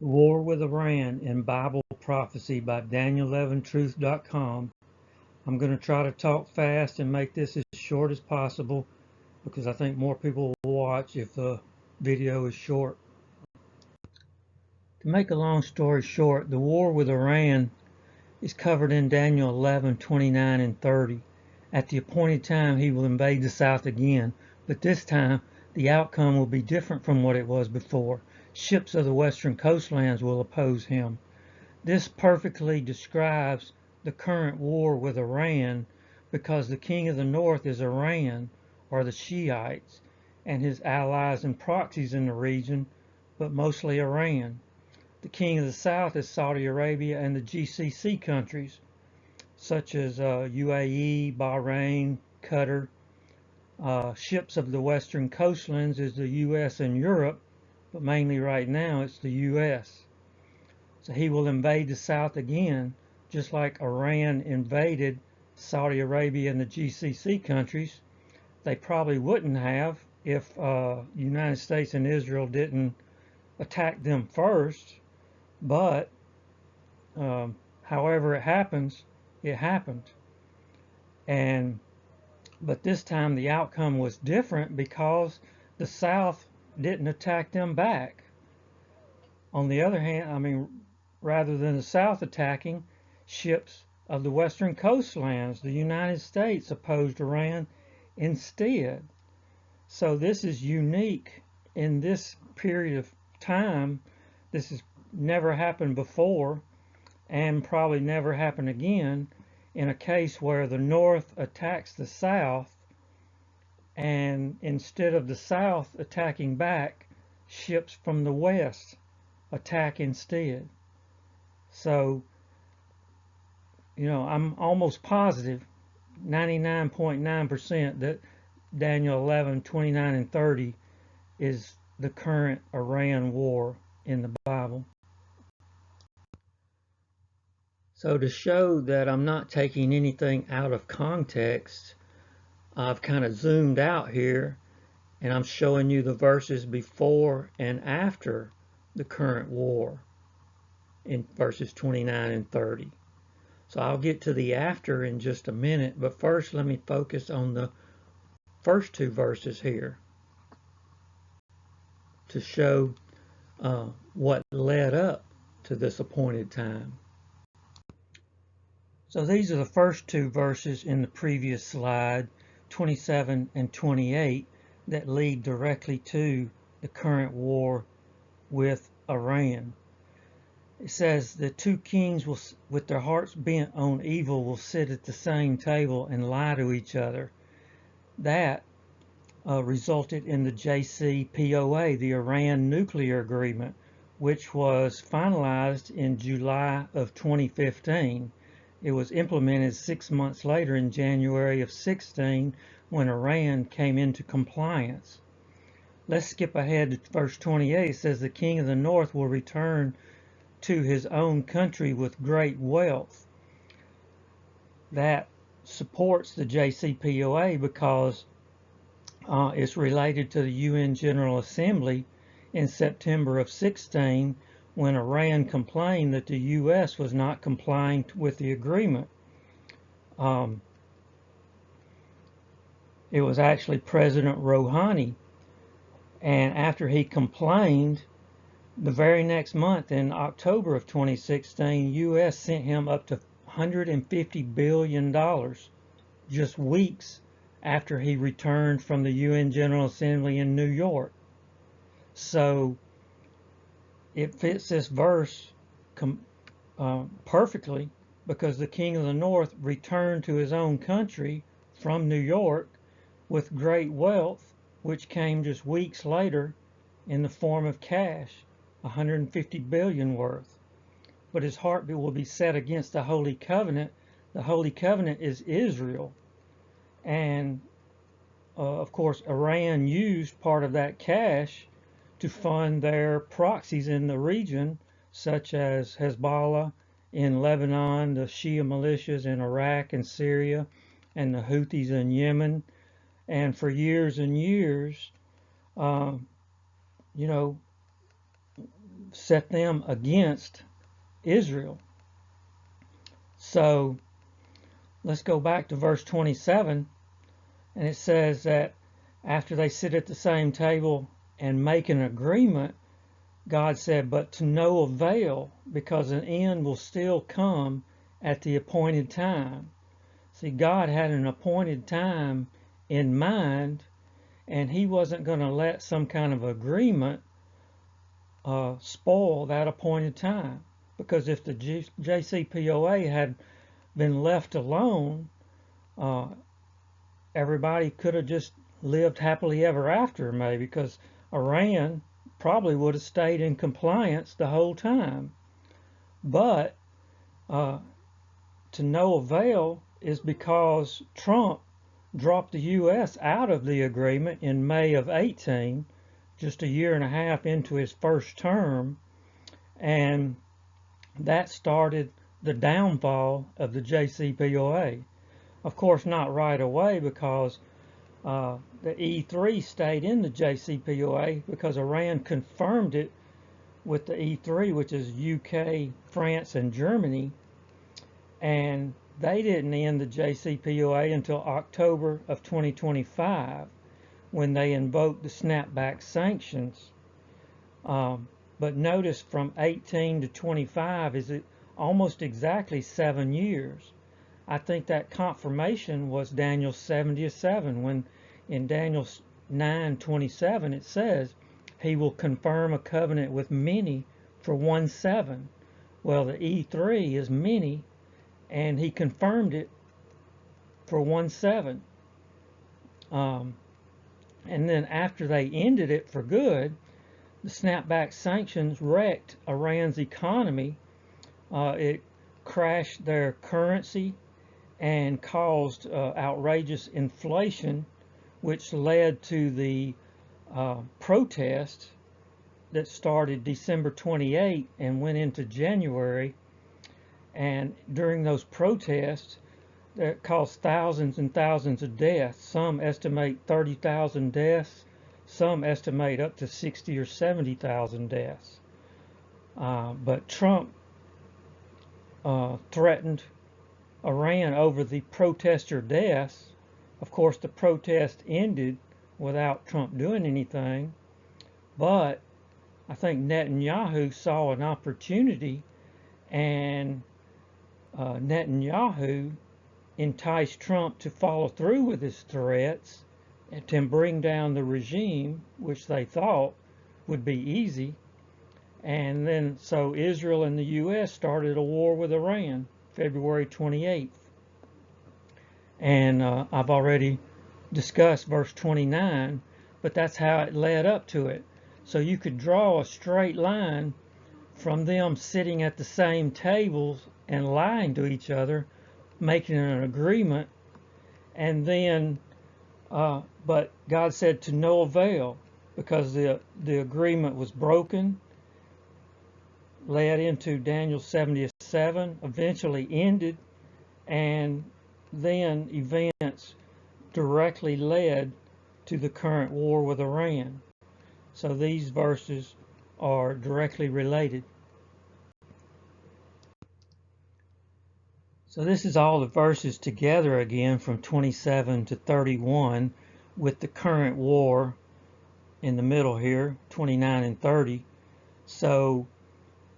War with Iran in Bible Prophecy by Daniel11truth.com. I'm going to try to talk fast and make this as short as possible because I think more people will watch if the video is short. To make a long story short, the war with Iran is covered in Daniel 11:29 and 30. At the appointed time he will invade the south again, but this time the outcome will be different from what it was before. Ships of the western coastlands will oppose him. This perfectly describes the current war with Iran because the king of the north is Iran, or the Shiites, and his allies and proxies in the region, but mostly Iran. The king of the south is Saudi Arabia and the GCC countries, such as UAE, Bahrain, Qatar. Ships of the western coastlands is the US and Europe, but mainly right now it's the US. So he will invade the south again, just like Iran invaded Saudi Arabia and the GCC countries. They probably wouldn't have if the United States and Israel didn't attack them first, but however it happens, it happened. But this time the outcome was different because the South didn't attack them back. On the other hand, rather than the South attacking, ships of the western coastlands, the United States opposed Iran instead. So this is unique in this period of time. This has never happened before and probably never happen again in a case where the North attacks the South, and instead of the South attacking back, ships from the West attack instead. So, I'm almost positive, 99.9%, that Daniel 11:29 and 30 is the current Iran war in the Bible. So to show that I'm not taking anything out of context, I've kind of zoomed out here and I'm showing you the verses before and after the current war in verses 29 and 30. So I'll get to the after in just a minute, but first let me focus on the first two verses here to show what led up to this appointed time. So these are the first two verses in the previous slide, 27 and 28, that lead directly to the current war with Iran. It says the two kings will, with their hearts bent on evil, will sit at the same table and lie to each other. That resulted in the JCPOA, the Iran nuclear agreement, which was finalized in July of 2015. It was implemented 6 months later in January of 16 when Iran came into compliance. Let's skip ahead to verse 28. It says the king of the north will return to his own country with great wealth. That supports the JCPOA because it's related to the UN General Assembly in September of 16 when Iran complained that the US was not complying with the agreement. It was actually President Rouhani, and after he complained, the very next month, in October of 2016, US sent him up to $150 billion just weeks after he returned from the UN General Assembly in New York. So it fits this verse perfectly because the king of the north returned to his own country from New York with great wealth, which came just weeks later in the form of cash, 150 billion worth. But his heart will be set against the Holy Covenant. The Holy Covenant is Israel. And of course, Iran used part of that cash to fund their proxies in the region, such as Hezbollah in Lebanon, the Shia militias in Iraq and Syria, and the Houthis in Yemen. And for years and years, set them against Israel. So let's go back to verse 27, and it says that after they sit at the same table and make an agreement, God said, but to no avail, because an end will still come at the appointed time. See, God had an appointed time in mind, and he wasn't going to let some kind of agreement spoil that appointed time. Because if the JCPOA had been left alone, everybody could have just lived happily ever after, maybe, because Iran probably would have stayed in compliance the whole time. But to no avail is because Trump dropped the U.S. out of the agreement in May of 18, just a year and a half into his first term, and that started the downfall of the JCPOA. Of course, not right away, because the E3 stayed in the JCPOA because Iran confirmed it with the E3, which is UK, France, and Germany, and they didn't end the JCPOA until October of 2025, when they invoked the snapback sanctions. But notice from 18 to 25 is it almost exactly 7 years. I think that confirmation was Daniel's 77, when in Daniel 9:27 it says, he will confirm a covenant with many for 1/7. Well, the E3 is many, and he confirmed it for 1/7. And then after they ended it for good, the snapback sanctions wrecked Iran's economy. It crashed their currency and caused outrageous inflation, which led to the protest that started December 28 and went into January. And during those protests, that caused thousands and thousands of deaths. Some estimate 30,000 deaths. Some estimate up to 60 or 70,000 deaths. But Trump threatened Iran over the protester deaths. Of course, the protest ended without Trump doing anything. But I think Netanyahu saw an opportunity, and Netanyahu enticed Trump to follow through with his threats and to bring down the regime, which they thought would be easy. And then so Israel and the U.S. started a war with Iran February 28th. And I've already discussed verse 29, but that's how it led up to it. So you could draw a straight line from them sitting at the same tables and lying to each other, making an agreement, and then but God said to no avail, because the agreement was broken, led into Daniel 77, eventually ended, and then events directly led to the current war with Iran. So these verses are directly related. So this is all the verses together again from 27 to 31, with the current war in the middle here, 29 and 30. So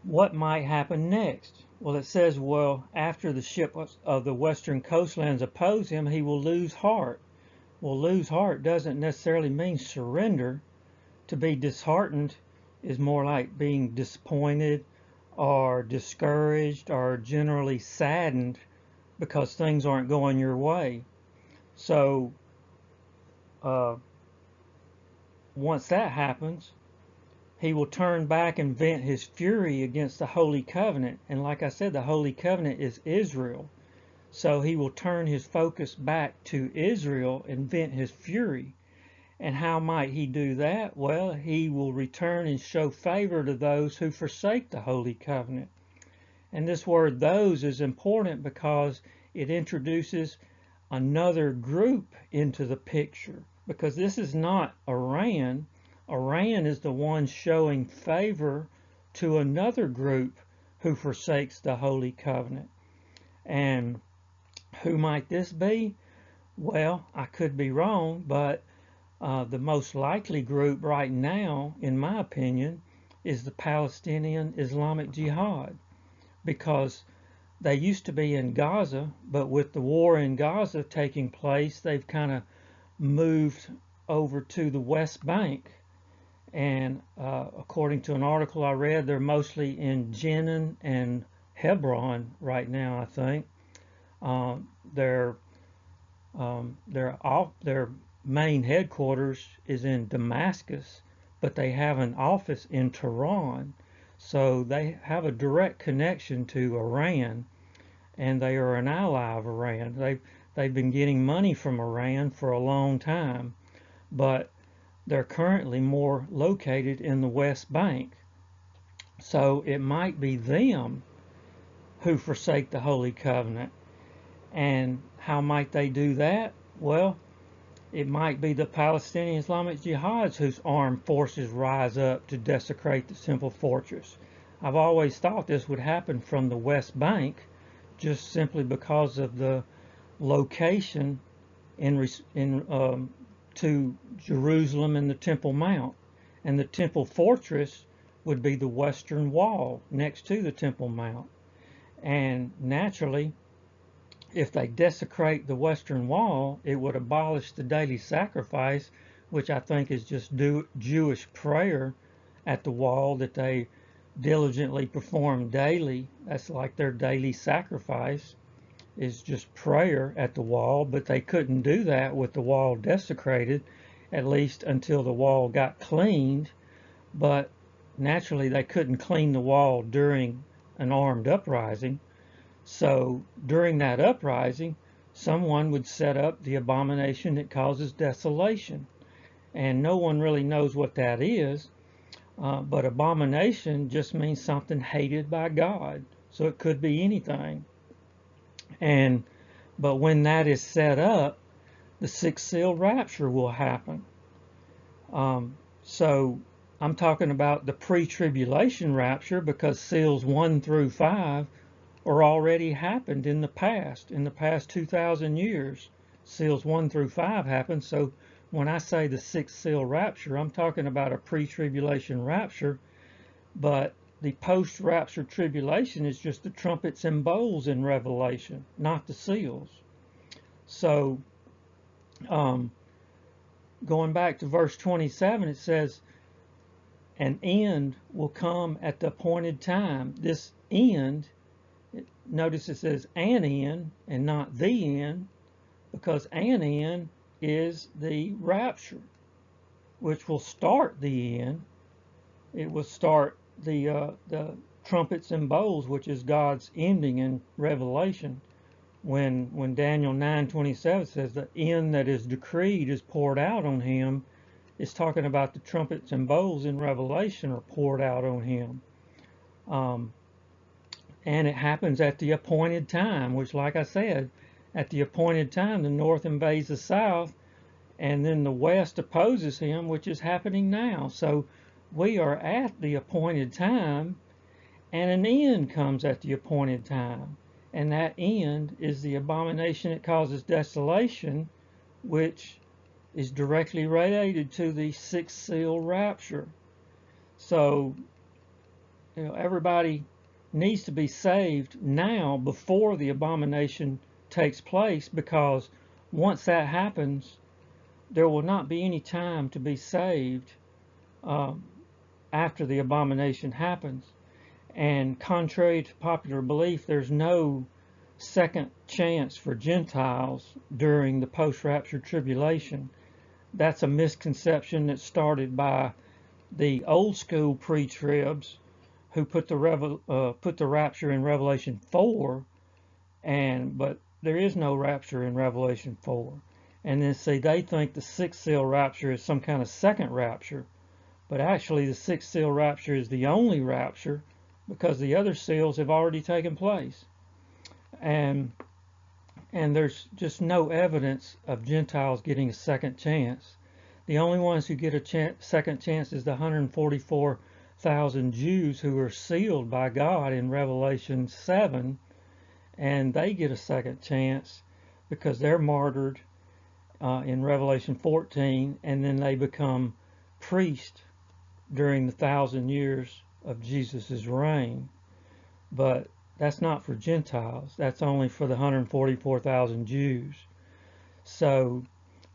what might happen next? Well, it says, well, after the ship of the western coastlands oppose him, he will lose heart. Well, lose heart doesn't necessarily mean surrender. To be disheartened is more like being disappointed or discouraged or generally saddened because things aren't going your way. So once that happens, he will turn back and vent his fury against the Holy Covenant. And like I said, the Holy Covenant is Israel. So he will turn his focus back to Israel and vent his fury. And how might he do that? Well, he will return and show favor to those who forsake the Holy Covenant. And this word "those" is important because it introduces another group into the picture. Because this is not Iran. Iran is the one showing favor to another group who forsakes the Holy Covenant. And who might this be? Well, I could be wrong, but the most likely group right now, in my opinion, is the Palestinian Islamic Jihad, because they used to be in Gaza, but with the war in Gaza taking place, they've kind of moved over to the West Bank. And according to an article I read, they're mostly in Jenin and Hebron right now, I think. Their main headquarters is in Damascus, but they have an office in Tehran. So they have a direct connection to Iran, and they are an ally of Iran. They've been getting money from Iran for a long time, but they're currently more located in the West Bank. So it might be them who forsake the Holy Covenant. And how might they do that? Well, it might be the Palestinian Islamic Jihads whose armed forces rise up to desecrate the Temple Fortress. I've always thought this would happen from the West Bank, just simply because of the location to Jerusalem and the Temple Mount. And the Temple Fortress would be the western wall next to the Temple Mount. And naturally, if they desecrate the western wall, it would abolish the daily sacrifice, which I think is just Jewish prayer at the wall that they diligently perform daily. That's like their daily sacrifice, is just prayer at the wall, but they couldn't do that with the wall desecrated, at least until the wall got cleaned. But naturally, they couldn't clean the wall during an armed uprising. So during that uprising, someone would set up the abomination that causes desolation. And no one really knows what that is, but abomination just means something hated by God. So it could be anything. But when that is set up, the sixth seal rapture will happen. So I'm talking about the pre-tribulation rapture, because seals 1 through 5 are already happened in the past 2,000 years. Seals 1 through 5 happened. So when I say the sixth seal rapture, I'm talking about a pre-tribulation rapture, but the post-rapture tribulation is just the trumpets and bowls in Revelation, not the seals. So going back to verse 27, it says, an end will come at the appointed time. This end, notice it says an end and not the end, because an end is the rapture, which will start the end. It will start the trumpets and bowls, which is God's ending in Revelation. When Daniel 9:27 says the end that is decreed is poured out on him, it's talking about the trumpets and bowls in Revelation are poured out on him. And it happens at the appointed time, which, like I said, at the appointed time, the north invades the south, and then the west opposes him, which is happening now. So we are at the appointed time, and an end comes at the appointed time. And that end is the abomination that causes desolation, which is directly related to the sixth seal rapture. So, everybody needs to be saved now before the abomination takes place, because once that happens, there will not be any time to be saved after the abomination happens. And contrary to popular belief, there's no second chance for Gentiles during the post-rapture tribulation. That's a misconception that started by the old school pre-tribs who put the rapture in Revelation 4, but there is no rapture in Revelation 4. And then see, they think the sixth seal rapture is some kind of second rapture, but actually the sixth seal rapture is the only rapture, because the other seals have already taken place. And there's just no evidence of Gentiles getting a second chance. The only ones who get a second chance is the thousand Jews who are sealed by God in Revelation 7, and they get a second chance because they're martyred in Revelation 14, and then they become priests during the 1,000 years of Jesus' reign. But that's not for Gentiles. That's only for the 144,000 Jews. So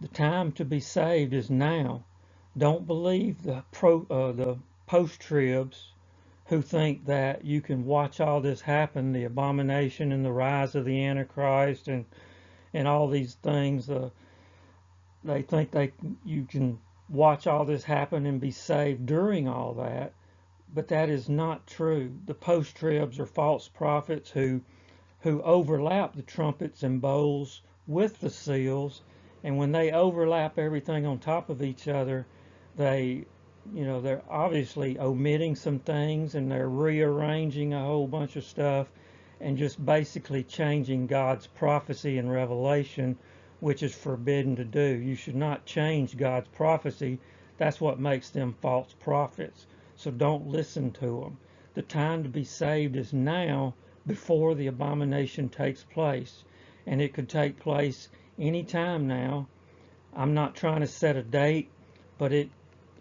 the time to be saved is now. Don't believe the post-tribs who think that you can watch all this happen, the abomination and the rise of the Antichrist and all these things. They think you can watch all this happen and be saved during all that, but that is not true. The post-tribs are false prophets who overlap the trumpets and bowls with the seals, and when they overlap everything on top of each other, they're obviously omitting some things and they're rearranging a whole bunch of stuff and just basically changing God's prophecy in Revelation, which is forbidden to do. You should not change God's prophecy. That's what makes them false prophets. So don't listen to them. The time to be saved is now, before the abomination takes place. And it could take place any time now. I'm not trying to set a date, but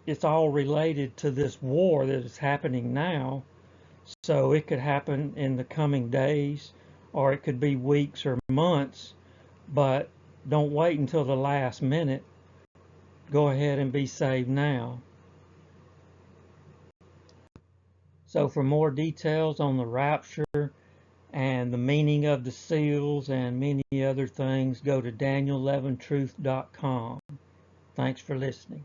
it's all related to this war that is happening now. So it could happen in the coming days, or it could be weeks or months, but don't wait until the last minute. Go ahead and be saved now. So for more details on the rapture and the meaning of the seals and many other things, go to daniel11truth.com. Thanks for listening.